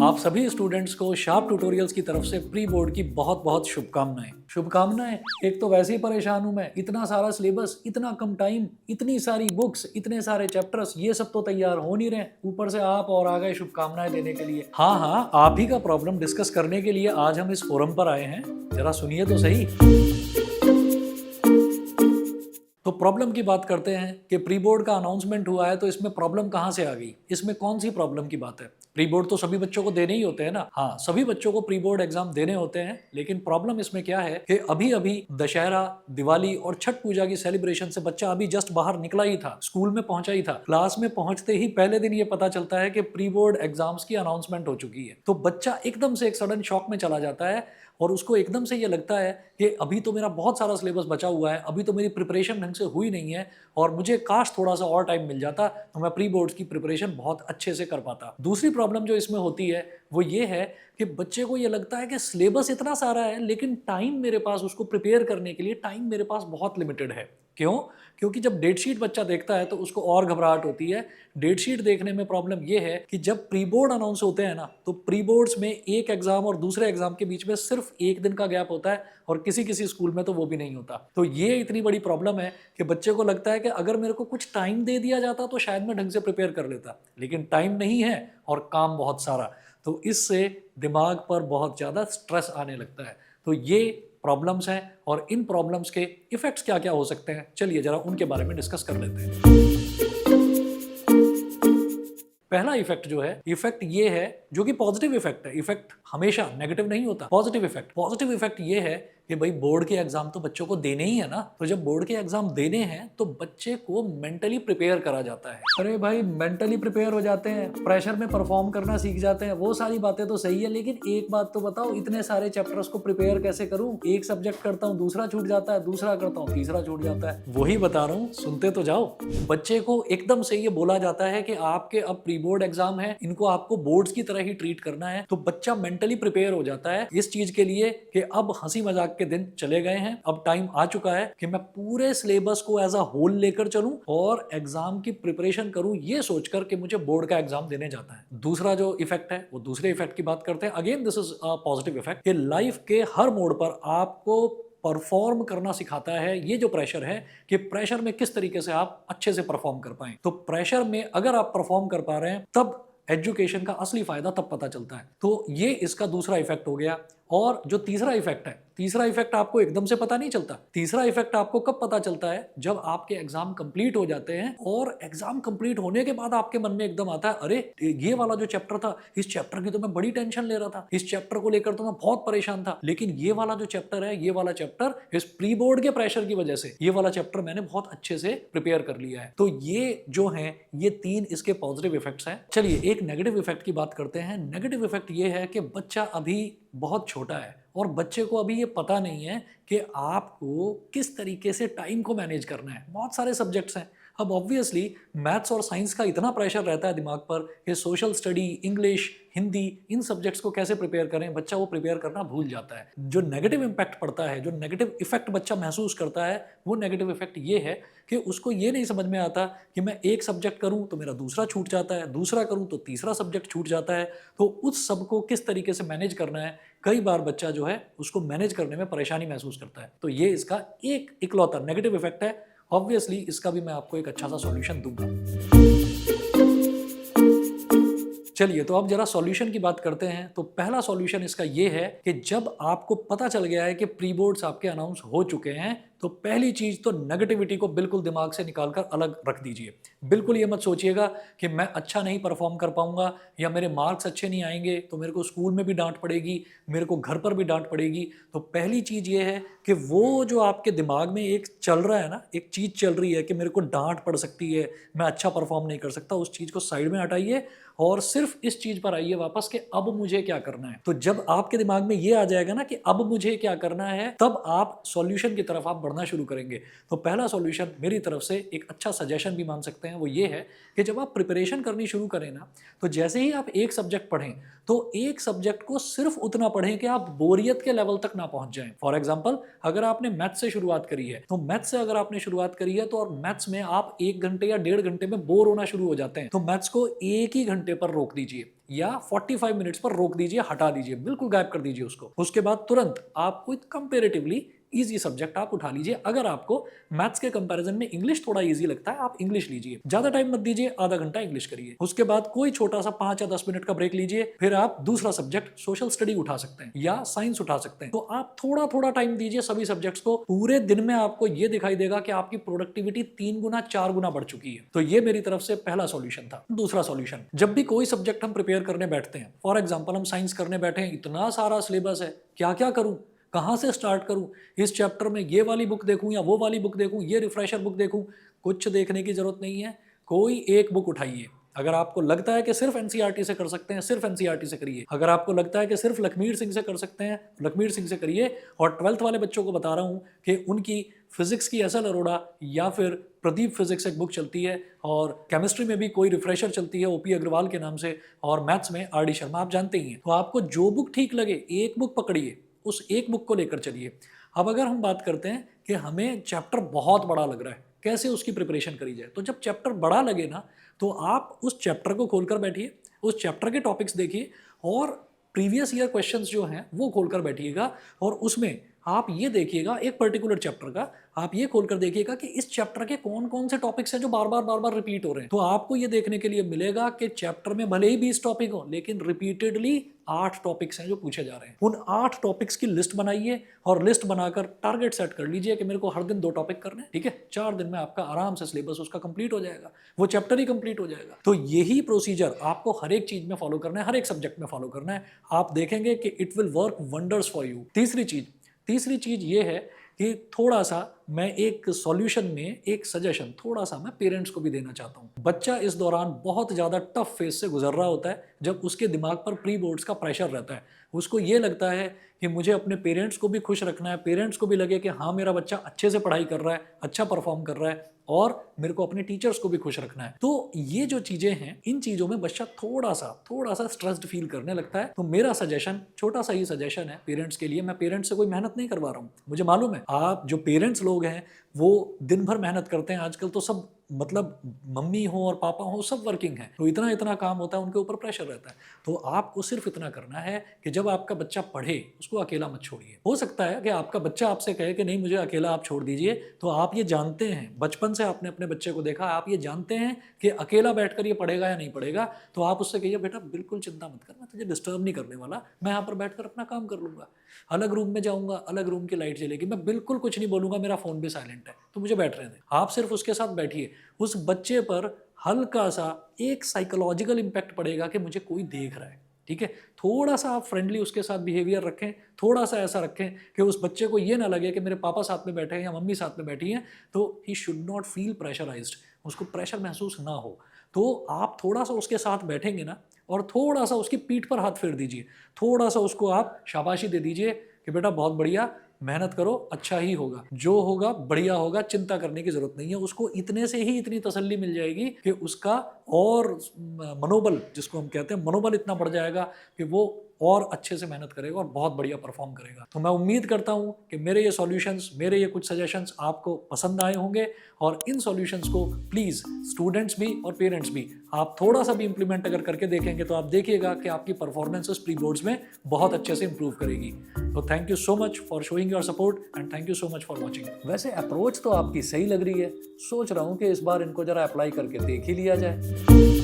आप सभी स्टूडेंट्स को शार्प ट्यूटोरियल्स की तरफ से प्री बोर्ड की बहुत बहुत शुभकामनाएं। एक तो वैसे ही परेशान हूं मैं, इतना सारा सिलेबस, इतना कम टाइम, इतनी सारी बुक्स, इतने सारे चैप्टर्स, ये सब तो तैयार हो नहीं रहे, ऊपर से आप और आ गए शुभकामनाएं देने के लिए। हाँ हाँ, आप ही का प्रॉब्लम डिस्कस करने के लिए आज हम इस फोरम पर आए हैं, जरा सुनिए तो सही। तो प्रॉब्लम की बात करते हैं कि प्री बोर्ड का अनाउंसमेंट हुआ है, तो इसमें प्रॉब्लम कहां से आ गई, इसमें कौन सी प्रॉब्लम की बात है। प्री बोर्ड तो सभी बच्चों को देने ही होते हैं ना। हाँ, सभी बच्चों को प्री बोर्ड एग्जाम देने होते हैं, लेकिन प्रॉब्लम इसमें क्या है कि अभी अभी दशहरा, दिवाली और छठ पूजा की सेलिब्रेशन से बच्चा अभी जस्ट बाहर निकला ही था, स्कूल में पहुंचा ही था। क्लास में पहुंचते ही पहले दिन ये पता चलता है कि प्री बोर्ड एग्जाम्स की अनाउंसमेंट हो चुकी है। तो बच्चा एकदम से एक सडन शॉक में चला जाता है और उसको एकदम से ये लगता है कि अभी तो मेरा बहुत सारा सिलेबस बचा हुआ है, अभी तो मेरी प्रिपरेशन ढंग से हुई नहीं है और मुझे काश थोड़ा सा और टाइम मिल जाता तो मैं प्री बोर्ड्स की प्रिपरेशन बहुत अच्छे से कर पाता। दूसरी प्रॉब्लम जो इसमें होती है वो ये है कि बच्चे को ये लगता है कि सिलेबस इतना सारा है, लेकिन टाइम मेरे पास उसको प्रिपेयर करने के लिए टाइम मेरे पास बहुत लिमिटेड है। क्यों? क्योंकि जब डेट शीट बच्चा देखता है तो उसको और घबराहट होती है। डेट शीट देखने में प्रॉब्लम यह है कि जब प्री बोर्ड अनाउंस होते हैं ना, तो प्री बोर्ड्स में एक एग्जाम और दूसरे एग्जाम के बीच में सिर्फ एक दिन का गैप होता है और किसी किसी स्कूल में तो वो भी नहीं होता। तो ये इतनी बड़ी प्रॉब्लम है कि बच्चे को लगता है कि अगर मेरे को कुछ टाइम दे दिया जाता तो शायद मैं ढंग से प्रिपेयर कर लेता, लेकिन टाइम नहीं है और काम बहुत सारा। तो इससे दिमाग पर बहुत ज़्यादा स्ट्रेस आने लगता है। तो ये प्रॉब्लम्स हैं और इन प्रॉब्लम्स के इफेक्ट्स क्या क्या हो सकते हैं, चलिए जरा उनके बारे में डिस्कस कर लेते हैं। पहला इफेक्ट जो है, इफेक्ट ये है जो कि पॉजिटिव इफेक्ट है। इफेक्ट हमेशा नेगेटिव नहीं होता। पॉजिटिव इफेक्ट ये है कि भाई बोर्ड के एग्जाम तो बच्चों को देने ही है ना, तो जब बोर्ड के एग्जाम देने हैं तो बच्चे को मेंटली प्रिपेयर करा जाता है। अरे भाई, मेंटली प्रिपेयर हो जाते हैं, प्रेशर में परफॉर्म करना सीख जाते हैं, वो सारी बातें तो सही है, लेकिन एक बात तो बताओ, इतने सारे चैप्टर्स को प्रिपेयर कैसे करूं? एक सब्जेक्ट करता हूं, दूसरा छूट जाता है, दूसरा करता हूं, तीसरा छूट जाता है। वही बता रहा हूं, सुनते तो जाओ। बच्चे को एकदम से ये बोला जाता है कि आपके अब प्री बोर्ड एग्जाम है, इनको आपको बोर्ड्स की तरह ही ट्रीट करना है, तो बच्चा मेंटली प्रिपेयर हो जाता है इस चीज के लिए कि अब हंसी मजाक के दिन चले गए हैं, अब टाइम आ चुका है कि मैं पूरे सिलेबस को एज अ होल लेकर चलूं और एग्जाम की प्रिपरेशन करूं, ये सोचकर कि मुझे बोर्ड का एग्जाम देने जाता है। दूसरा जो इफेक्ट है वो दूसरे इफेक्ट की बात करते हैं। Again this is a positive effect कि लाइफ के हर मोड पर आपको परफॉर्म करना सिखाता है। ये जो प्रेशर है कि प्रेशर में किस तरीके से आप अच्छे से परफॉर्म कर पाएं, तो प्रेशर में अगर आप परफॉर्म कर पा रहे हैं तब एजुकेशन का असली फायदा तब पता चलता है। तो ये इसका दूसरा इफेक्ट हो गया। और जो तीसरा इफेक्ट है, तीसरा इफेक्ट आपको एकदम से पता नहीं चलता। तीसरा इफेक्ट आपको कब पता चलता है? जब आपके एग्जाम कंप्लीट हो जाते हैं और एग्जाम कंप्लीट होने के बाद आपके मन में एकदम आता है, अरे ये वाला जो चैप्टर था, इस चैप्टर की तो मैं बड़ी टेंशन ले रहा था, इस चैप्टर को लेकर तो मैं बहुत परेशान था, लेकिन ये वाला जो चैप्टर है, ये वाला चैप्टर इस प्री बोर्ड के प्रेशर की वजह से ये वाला चैप्टर मैंने बहुत अच्छे से प्रिपेयर कर लिया है। तो ये जो है, ये तीन इसके पॉजिटिव इफेक्ट्स हैं। चलिए एक नेगेटिव इफेक्ट की बात करते हैं। नेगेटिव इफेक्ट ये है कि बच्चा अभी बहुत छोटा है और बच्चे को अभी ये पता नहीं है कि आपको किस तरीके से टाइम को मैनेज करना है। बहुत सारे सब्जेक्ट्स हैं। अब ऑब्वियसली मैथ्स और साइंस का इतना प्रेशर रहता है दिमाग पर कि सोशल स्टडी, इंग्लिश, हिंदी, इन सब्जेक्ट्स को कैसे प्रिपेयर करें, बच्चा वो प्रिपेयर करना भूल जाता है। जो नेगेटिव इम्पैक्ट पड़ता है, जो नेगेटिव इफेक्ट बच्चा महसूस करता है, वो नेगेटिव इफेक्ट ये है कि उसको ये नहीं समझ में आता कि मैं एक सब्जेक्ट करूं तो मेरा दूसरा छूट जाता है, दूसरा करूं तो तीसरा सब्जेक्ट छूट जाता है। तो उस सब को किस तरीके से मैनेज करना है, कई बार बच्चा जो है उसको मैनेज करने में परेशानी महसूस करता है। तो ये इसका एक इकलौता नेगेटिव इफेक्ट है। ऑब्वियसली इसका भी मैं आपको एक अच्छा सा सॉल्यूशन दूंगा। चलिए तो अब जरा सॉल्यूशन की बात करते हैं। तो पहला सॉल्यूशन इसका ये है कि जब आपको पता चल गया है कि प्री बोर्ड्स आपके अनाउंस हो चुके हैं, तो पहली चीज तो नेगेटिविटी को बिल्कुल दिमाग से निकालकर अलग रख दीजिए। बिल्कुल ये मत सोचिएगा कि मैं अच्छा नहीं परफॉर्म कर पाऊंगा या मेरे मार्क्स अच्छे नहीं आएंगे तो मेरे को स्कूल में भी डांट पड़ेगी, मेरे को घर पर भी डांट पड़ेगी। तो पहली चीज ये है कि वो जो आपके दिमाग में एक चल रहा है ना, एक चीज चल रही है कि मेरे को डांट पड़ सकती है, मैं अच्छा परफॉर्म नहीं कर सकता, उस चीज को साइड में हटाइए और सिर्फ इस चीज पर आइए वापस कि अब मुझे क्या करना है। तो जब आपके दिमाग में ये आ जाएगा ना कि अब मुझे क्या करना है, तब आप सॉल्यूशन की तरफ आप बढ़ना शुरू करेंगे। तो पहला सॉल्यूशन मेरी तरफ से एक अच्छा सजेशन भी मान सकते हैं, वो ये है कि जब आप प्रिपरेशन करनी शुरू करें ना, तो जैसे ही आप एक सब्जेक्ट पढ़ें तो एक सब्जेक्ट को सिर्फ उतना पढ़ें कि आप बोरियत के लेवल तक ना पहुंच जाएं। फॉर एग्जांपल, अगर आपने मैथ्स से शुरुआत करी है, तो मैथ्स से अगर आपने शुरुआत करी है तो और मैथ्स में आप 1 घंटे या 1.5 घंटे में बोर होना शुरू हो जाते हैं, तो मैथ्स को 1 ही घंटे घंटे पर रोक दीजिए या 45 मिनट्स पर रोक दीजिए, हटा दीजिए, बिल्कुल गायब कर दीजिए उसको। उसके बाद तुरंत आप कोई कंपेरेटिवली इजी सब्जेक्ट आप उठा लीजिए। अगर आपको मैथ्स के कंपैरिजन में इंग्लिश थोड़ा इजी लगता है, आप इंग्लिश लीजिए। ज्यादा टाइम मत दीजिए, आधा घंटा इंग्लिश करिए। उसके बाद कोई छोटा सा 5 या 10 मिनट का ब्रेक लीजिए। फिर आप दूसरा सब्जेक्ट सोशल स्टडी उठा सकते हैं या साइंस उठा सकते हैं। तो आप थोड़ा थोड़ा टाइम दीजिए सभी सब्जेक्ट्स को। पूरे दिन में आपको ये दिखाई देगा कि आपकी प्रोडक्टिविटी 3 गुना 4 गुना बढ़ चुकी है। तो ये मेरी तरफ से पहला सॉल्यूशन था। दूसरा सॉल्यूशन, जब भी कोई सब्जेक्ट हम प्रिपेयर करने बैठते हैं, फॉर एग्जाम्पल हम साइंस करने बैठे हैं, इतना सारा सिलेबस है, क्या क्या करूं, कहाँ से स्टार्ट करूं, इस चैप्टर में ये वाली बुक देखूं या वो वाली बुक देखूं, ये रिफ्रेशर बुक देखूं। कुछ देखने की जरूरत नहीं है, कोई एक बुक उठाइए। अगर आपको लगता है कि सिर्फ एनसीईआरटी से कर सकते हैं, सिर्फ एनसीईआरटी से करिए। अगर आपको लगता है कि सिर्फ लखमीर सिंह से कर सकते हैं, लखमीर सिंह से करिए। और 12th वाले बच्चों को बता रहा हूँ कि उनकी फिजिक्स की एस एल अरोड़ा या फिर प्रदीप फिजिक्स एक बुक चलती है, और केमिस्ट्री में भी कोई रिफ्रेशर चलती है ओपी अग्रवाल के नाम से, और मैथ्स में आर डी शर्मा, आप जानते ही हैं। तो आपको जो बुक ठीक लगे, एक बुक पकड़िए, उस एक बुक को लेकर चलिए। अब अगर हम बात करते हैं कि हमें चैप्टर बहुत बड़ा लग रहा है, कैसे उसकी प्रिपरेशन करी जाए, तो जब चैप्टर बड़ा लगे ना, तो आप उस चैप्टर को खोलकर बैठिए, उस चैप्टर के टॉपिक्स देखिए और प्रीवियस ईयर क्वेश्चंस जो हैं वो खोलकर बैठिएगा। और उसमें आप ये देखिएगा, एक पर्टिकुलर चैप्टर का आप ये खोलकर देखिएगा कि इस चैप्टर के कौन कौन से टॉपिक्स हैं जो बार बार रिपीट हो रहे हैं। तो आपको ये देखने के लिए मिलेगा कि चैप्टर में भले ही 20 टॉपिक हो, लेकिन रिपीटेडली 8 टॉपिक्स हैं जो पूछे जा रहे हैं। उन 8 टॉपिक्स की लिस्ट बनाइए और लिस्ट बनाकर टारगेट सेट कर लीजिए कि मेरे को हर दिन 2 टॉपिक करने हैं। ठीक है, 4 दिन में आपका आराम से सिलेबस उसका कंप्लीट हो जाएगा, वो चैप्टर ही कंप्लीट हो जाएगा। तो यही प्रोसीजर आपको हर एक चीज में फॉलो करना है, हर एक सब्जेक्ट में फॉलो करना है। आप देखेंगे कि it will work wonders for you. तीसरी चीज ये है कि थोड़ा सा मैं एक सॉल्यूशन में एक सजेशन थोड़ा सा मैं पेरेंट्स को भी देना चाहता हूँ। बच्चा इस दौरान बहुत ज़्यादा टफ फेज से गुजर रहा होता है, जब उसके दिमाग पर प्री बोर्ड्स का प्रेशर रहता है। उसको ये लगता है कि मुझे अपने पेरेंट्स को भी खुश रखना है, पेरेंट्स को भी लगे कि हाँ मेरा बच्चा अच्छे से पढ़ाई कर रहा है, अच्छा परफॉर्म कर रहा है, और मेरे को अपने टीचर्स को भी खुश रखना है। तो ये जो चीज़ें हैं, इन चीज़ों में बच्चा थोड़ा सा स्ट्रेस्ड फील करने लगता है। तो मेरा सजेशन, छोटा सा ही सजेशन है पेरेंट्स के लिए। मैं पेरेंट्स से कोई मेहनत नहीं करवा रहा हूँ, मुझे मालूम है आप जो पेरेंट्स लोग हैं वो दिन भर मेहनत करते हैं। आजकल तो सब, मतलब मम्मी हो और पापा हो, सब वर्किंग है, तो इतना काम होता है, उनके ऊपर प्रेशर रहता है। तो आपको सिर्फ इतना करना है कि जब आपका बच्चा पढ़े, उसको अकेला मत छोड़िए। हो सकता है कि आपका बच्चा आपसे कहे कि नहीं मुझे अकेला आप छोड़ दीजिए, तो आप ये जानते हैं, बचपन से आपने अपने बच्चे को देखा, आप ये जानते हैं कि अकेला बैठकर ये पढ़ेगा या नहीं पढ़ेगा। तो आप उससे कहिए बेटा बिल्कुल चिंता मत कर, मैं तुझे डिस्टर्ब नहीं करने वाला, मैं यहाँ पर बैठकर अपना काम कर लूँगा। अलग रूम में जाऊँगा, अलग रूम की लाइट जलेगी, मैं बिल्कुल कुछ नहीं बोलूँगा, मेरा फ़ोन भी साइलेंट है, तो मुझे बैठ रहे थे। आप सिर्फ उसके साथ बैठिए। उस बच्चे पर हल्का सा एक साइकोलॉजिकल इम्पैक्ट पड़ेगा कि मुझे कोई देख रहा है। ठीक है, थोड़ा सा आप फ्रेंडली उसके साथ बिहेवियर रखें, थोड़ा सा ऐसा रखें कि उस बच्चे को ये ना लगे कि मेरे पापा साथ में बैठे हैं या मम्मी साथ में बैठी हैं, तो he should not feel pressurized, उसको प्रेशर महसूस ना हो। तो आप थोड़ा सा उसके साथ बैठेंगे ना, और थोड़ा सा उसकी पीठ पर हाथ फेर दीजिए, थोड़ा सा उसको आप शाबाशी दे दीजिए कि बेटा बहुत बढ़िया, मेहनत करो, अच्छा ही होगा, जो होगा बढ़िया होगा, चिंता करने की जरूरत नहीं है। उसको इतने से ही इतनी तसल्ली मिल जाएगी कि उसका और मनोबल, जिसको हम कहते हैं मनोबल, इतना बढ़ जाएगा कि वो और अच्छे से मेहनत करेगा और बहुत बढ़िया परफॉर्म करेगा। तो मैं उम्मीद करता हूँ कि मेरे ये सॉल्यूशंस, मेरे ये कुछ सजेशंस आपको पसंद आए होंगे, और इन सॉल्यूशंस को प्लीज़ स्टूडेंट्स भी और पेरेंट्स भी आप थोड़ा सा भी इंप्लीमेंट अगर करके देखेंगे तो आप देखिएगा कि आपकी परफॉर्मेंसेस प्री बोर्ड्स में बहुत अच्छे से इंप्रूव करेगी। तो thank you so much for showing your support and thank you so much for watching. वैसे अप्रोच तो आपकी सही लग रही है, सोच रहा हूँ कि इस बार इनको जरा अप्लाई करके देख ही लिया जाए।